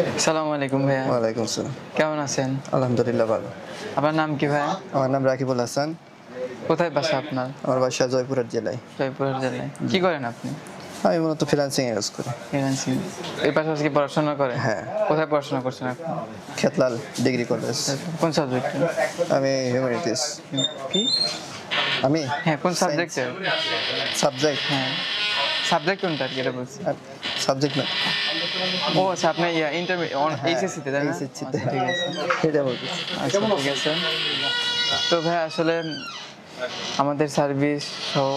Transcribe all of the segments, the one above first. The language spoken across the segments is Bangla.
আসসালামু আলাইকুম ভাইয়া। ওয়ালাইকুম আসসালাম। কেমন আছেন? আলহামদুলিল্লাহ ভালো। আপনার নাম কি ভাইয়া? আমার নাম রাকিবুল হাসান। কোথায় বাসা আপনার? আমার বাসা জয়পুরহাট জেলায়। জয়পুর জেলায়। কি করেন আপনি? আমি মূলত ফ্রিল্যান্সিং এ কাজ করি। ফ্রিল্যান্সিং। এর পাশাপাশি কি পড়াশোনা করেন? হ্যাঁ। কোথায় পড়াশোনা করছেন আপনি? Khetlal degree college. কোন সাবজেক্টে? আমি হিউম্যানিটিস। কি? আমি হ্যাঁ, কোন সাবজেক্টে? সাবজেক্ট হ্যাঁ। সাবজেক্ট কোনটা আর কি এটা বলছি। সাবজেক্ট না ও আচ্ছা, আপনি এইচএসসি তে তাই না? এইচএসসি আচ্ছা, তে। ঠিক আছে। এটা বলতেছি। আচ্ছা, ঠিক আছে। তো ভাই আসলে আমাদের সার্ভিস সহ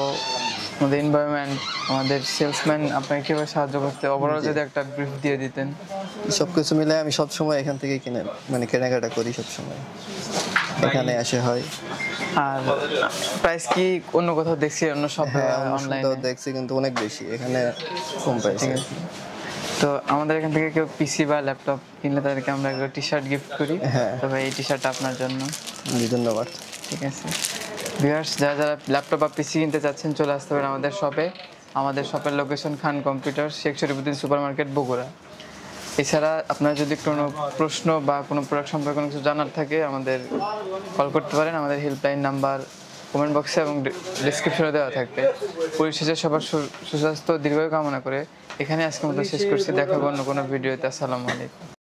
আমাদের এনভায়রনমেন্ট, আমাদের সেলসম্যান আপনাকে কিভাবে সাহায্য করতে ওভারঅল যদি একটা ব্রিফ দিয়ে দিতেন। সবকিছু মিলে আমি সব সময় এখান থেকে কিনে কেনাকাটা করি সব সময়। এখানে আসে হয়। আর প্রাইস কি অন্য কোথাও দেখছি অন্য সব অনলাইনে? দেখছি কিন্তু অনেক বেশি, এখানে কম প্রাইসে। ঠিক আছে। তো আমাদের এখান থেকে কেউ পিসি বা ল্যাপটপ কিনলে তাদেরকে আমরা একটা টি-শার্ট গিফট করি। হ্যাঁ। তবে এই টি-শার্টটা আপনার জন্য। জি, ধন্যবাদ। ঠিক আছে। ভিউয়ার্স, যারা যারা ল্যাপটপ বা পিসি কিনতে চাচ্ছেন চলে আসতে পারেন আমাদের শপে। আমাদের শপের location Khan computer, Sheikh Sharifuddin super market, Bogura. এছাড়া আপনার যদি কোনো প্রশ্ন বা কোনো প্রোডাক্ট সম্পর্কে কোনো কিছু জানার থাকে আমাদের কল করতে পারেন। আমাদের হেল্পলাইন নাম্বার কমেন্ট বক্সে এবং ডিসক্রিপশনে দেওয়া থাকবে। পরিশেষে সবার সুস্বাস্থ্য দীর্ঘায়ু কামনা করে এখানে আজকের মতো শেষ করছি। দেখা হবে অন্য কোনো ভিডিওতে। আসসালামু আলাইকুম।